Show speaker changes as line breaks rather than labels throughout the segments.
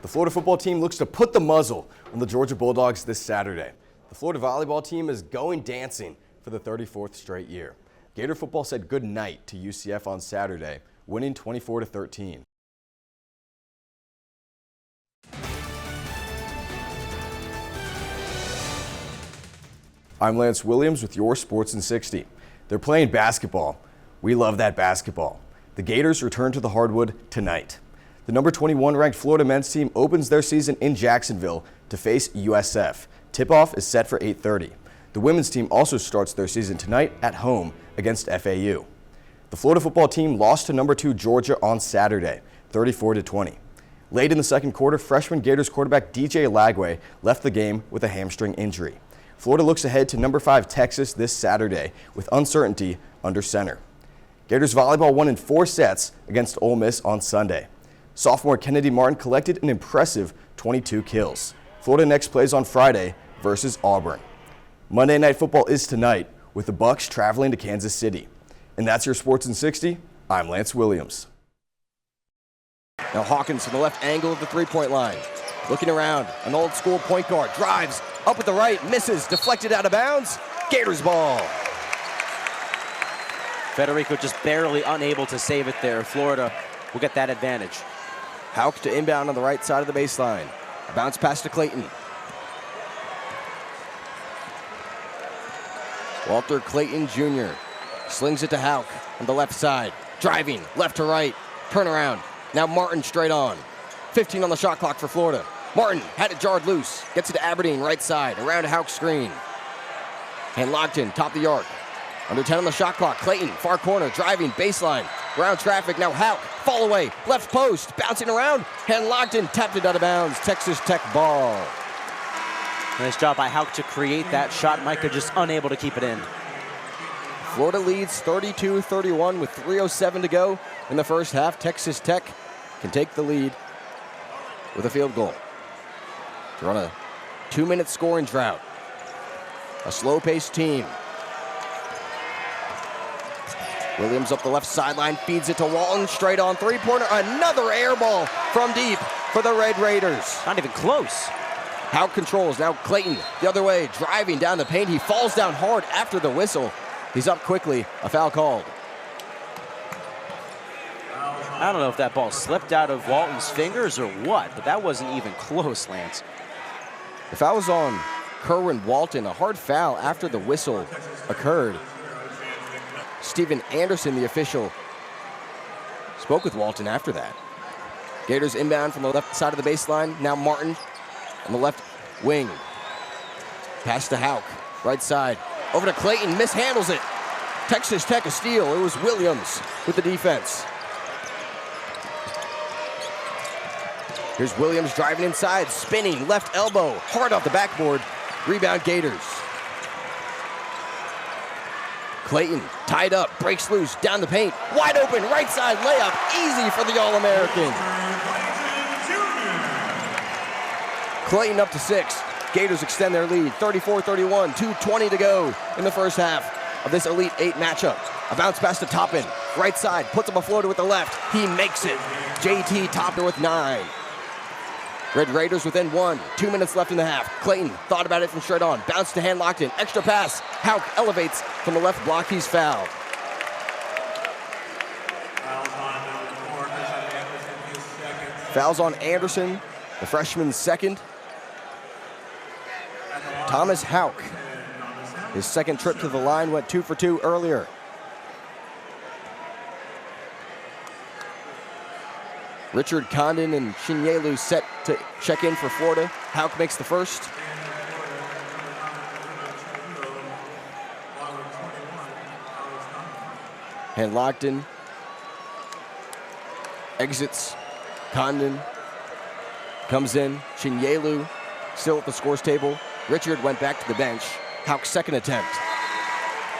The Florida football team looks to put the muzzle on the Georgia Bulldogs this Saturday. The Florida volleyball team is going dancing for the 34th straight year. Gator football said good night to UCF on Saturday, winning 24-13. I'm Lance Williams with your Sports in 60. They're playing basketball. We love that basketball. The Gators return to the hardwood tonight. The number 21 ranked Florida men's team opens their season in Jacksonville to face USF. Tip-off is set for 8:30. The women's team also starts their season tonight at home against FAU. The Florida football team lost to number 2 Georgia on Saturday, 34-20. Late in the second quarter, freshman Gators quarterback DJ Lagway left the game with a hamstring injury. Florida looks ahead to number 5 Texas this Saturday with uncertainty under center. Gators volleyball won in 4 sets against Ole Miss on Sunday. Sophomore Kennedy Martin collected an impressive 22 kills. Florida next plays on Friday versus Auburn. Monday Night Football is tonight with the Bucs traveling to Kansas City. And that's your Sports in 60. I'm Lance Williams.
Now Hawkins to the left angle of the three-point line. Looking around, an old school point guard drives up with the right, misses, deflected out of bounds. Gators ball.
Federico just barely unable to save it there. Florida will get that advantage.
Hauk to inbound on the right side of the baseline. A bounce pass to Clayton. Walter Clayton Jr. slings it to Hauk on the left side. Driving left to right. Turnaround. Now Martin straight on. 15 on the shot clock for Florida. Martin had it jarred loose. Gets it to Aberdeen right side. Around to Hauk's screen. And locked in. Top of the arc. Under 10 on the shot clock. Clayton far corner. Driving baseline. Around traffic. Now Hauk. Fall away. Left post. Bouncing around. Hand locked in. Tapped it out of bounds. Texas Tech ball.
Nice job by Hauk to create that shot. Micah just unable to keep it in.
Florida leads 32-31 with 3:07 to go in the first half. Texas Tech can take the lead with a field goal. They're on a 2-minute scoring drought. A slow-paced team. Williams up the left sideline, feeds it to Walton, straight on three-pointer. Another air ball from deep for the Red Raiders.
Not even close.
Hauk controls, now Clayton the other way, driving down the paint. He falls down hard after the whistle. He's up quickly, a foul called.
I don't know if that ball slipped out of Walton's fingers or what, but that wasn't even close, Lance.
The foul was on Kerwin Walton, a hard foul after the whistle occurred. Steven Anderson, the official, spoke with Walton after that. Gators inbound from the left side of the baseline. Now Martin on the left wing. Pass to Hauk, right side. Over to Clayton, mishandles it. Texas Tech a steal. It was Williams with the defense. Here's Williams driving inside, spinning, left elbow, hard off the backboard. Rebound Gators. Clayton tied up, breaks loose, down the paint, wide open, right side layup, easy for the All-American. Clayton up to 6. Gators extend their lead, 34-31, 2:20 to go in the first half of this Elite 8 matchup. A bounce pass to Toppin, right side, puts up a floater with the left. He makes it. JT Toppin with 9. Red Raiders within 1. 2 minutes left in the half. Clayton thought about it from straight on. Bounce to hand locked in. Extra pass. Hauk elevates from the left block. He's fouled. Fouls on Anderson, the freshman's second. Thomas Hauk, his second trip to the line, went 2 for 2 earlier. Richard Condon and Chinyelu set to check in for Florida. Hauk makes the first. And locked in. Exits. Condon comes in. Chinyelu still at the scores table. Richard went back to the bench. Hauk's second attempt.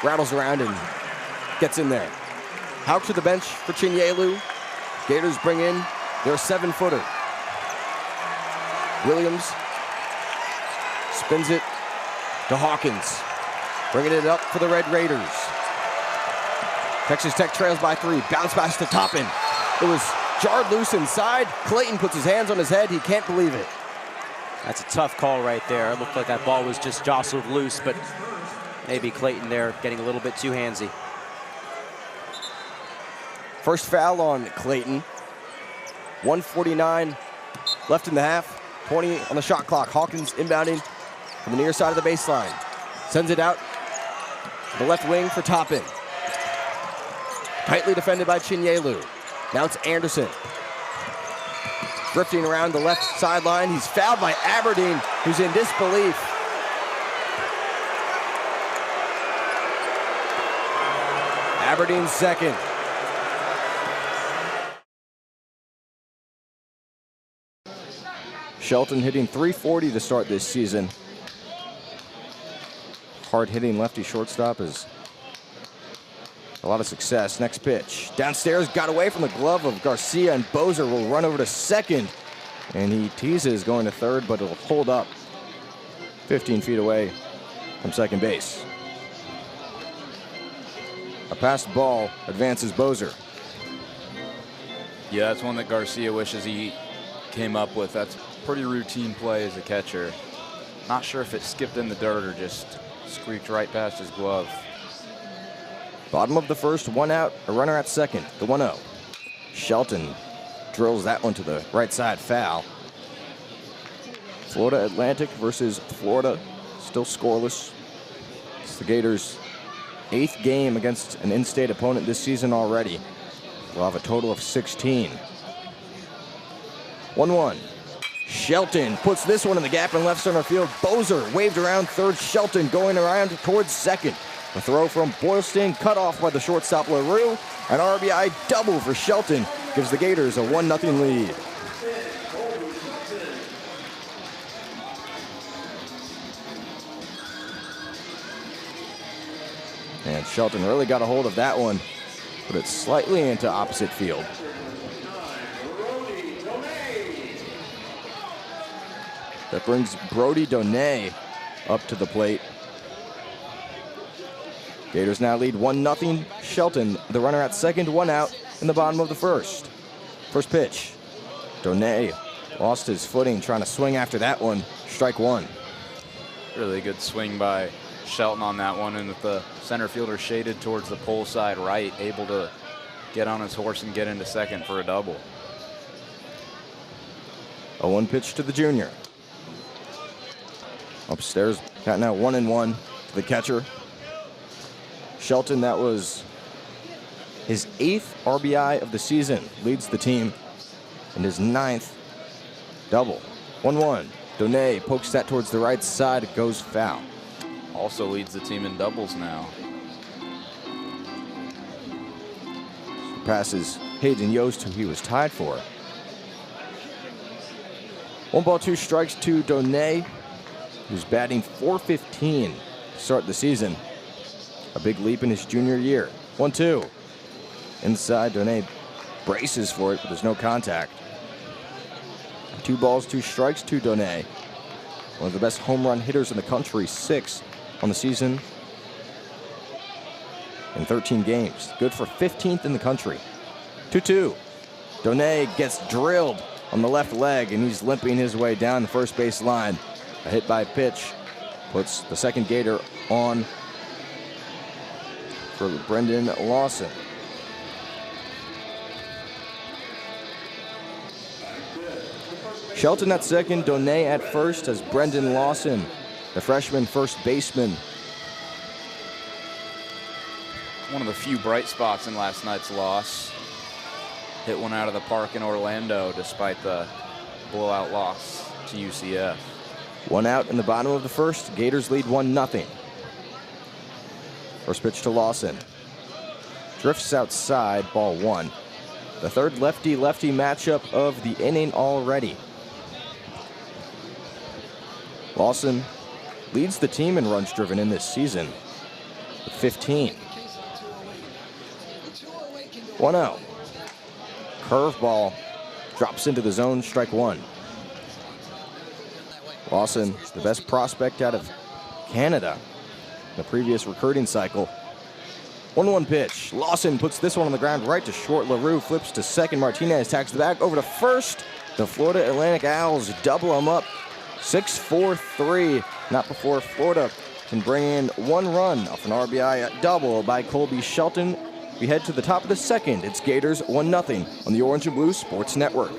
Rattles around and gets in there. Hauk to the bench for Chinyelu. Gators bring in their 7-footer. Williams spins it to Hawkins. Bringing it up for the Red Raiders. Texas Tech trails by 3. Bounce pass to Toppin. It was Jarred loose inside. Clayton puts his hands on his head. He can't believe it.
That's a tough call right there. It looked like that ball was just jostled loose, but maybe Clayton there getting a little bit too handsy.
First foul on Clayton. 1:49 left in the half. 20 on the shot clock. Hawkins inbounding from the near side of the baseline. Sends it out the left wing for Toppin. Tightly defended by Chinyelu. Now it's Anderson. Drifting around the left sideline. He's fouled by Aberdeen, who's in disbelief. Aberdeen's second. Shelton hitting .340 to start this season. Hard-hitting lefty shortstop is a lot of success. Next pitch. Downstairs, got away from the glove of Garcia, and Bozer will run over to second. And he teases going to third, but it'll hold up 15 feet away from second base. A passed ball advances Bozer.
Yeah, that's one that Garcia wishes he came up with. That's pretty routine play as a catcher. Not sure if it skipped in the dirt or just squeaked right past his glove.
Bottom of the first, one out, a runner at second, the 1-0. Shelton drills that one to the right side, foul. Florida Atlantic versus Florida, still scoreless. It's the Gators' 8th game against an in-state opponent this season already. We'll have a total of 16. 1-1. Shelton puts this one in the gap in left center field. Bozer waved around third. Shelton going around towards second. A throw from Boylston, cut off by the shortstop LaRue. An RBI double for Shelton gives the Gators a 1-0 lead. And Shelton really got a hold of that one, but it's slightly into opposite field. That brings Brody Donay up to the plate. Gators now lead 1-0. Shelton, the runner at second, one out in the bottom of the first. First pitch. Donay lost his footing trying to swing after that one. Strike one.
Really good swing by Shelton on that one, and with the center fielder shaded towards the pole side right, able to get on his horse and get into second for a double.
A 1 pitch to the junior. Upstairs, got now 1-1 to the catcher. Shelton, that was his 8th RBI of the season, leads the team, and his 9th double. 1-1. Donay pokes that towards the right side, it goes foul.
Also leads the team in doubles now.
Passes Hayden Yost, who he was tied for. 1 ball, 2 strikes to Donay, who's batting .415 to start the season. A big leap in his junior year. 1-2. Inside, Donay braces for it, but there's no contact. 2 balls, 2 strikes to Donay. One of the best home run hitters in the country, 6 on the season in 13 games. Good for 15th in the country. 2-2. Donay gets drilled on the left leg, and he's limping his way down the first base line. A hit by pitch puts the second Gator on for Brendan Lawson. Shelton at second, Donay at first as Brendan Lawson, the freshman first baseman.
One of the few bright spots in last night's loss. Hit one out of the park in Orlando despite the blowout loss to UCF.
1 out in the bottom of the first. Gators lead 1-0. First pitch to Lawson. Drifts outside, ball 1. The third lefty-lefty matchup of the inning already. Lawson leads the team in runs driven in this season with 15. 1-0. Curveball drops into the zone, strike one. Lawson, the best prospect out of Canada in the previous recruiting cycle. 1-1 pitch. Lawson puts this one on the ground right to short. LaRue flips to second. Martinez tacks the bag over to first. The Florida Atlantic Owls double them up. 6-4-3. Not before Florida can bring in 1 run off an RBI double by Colby Shelton. We head to the top of the second. It's Gators 1-0 on the Orange and Blue Sports Network.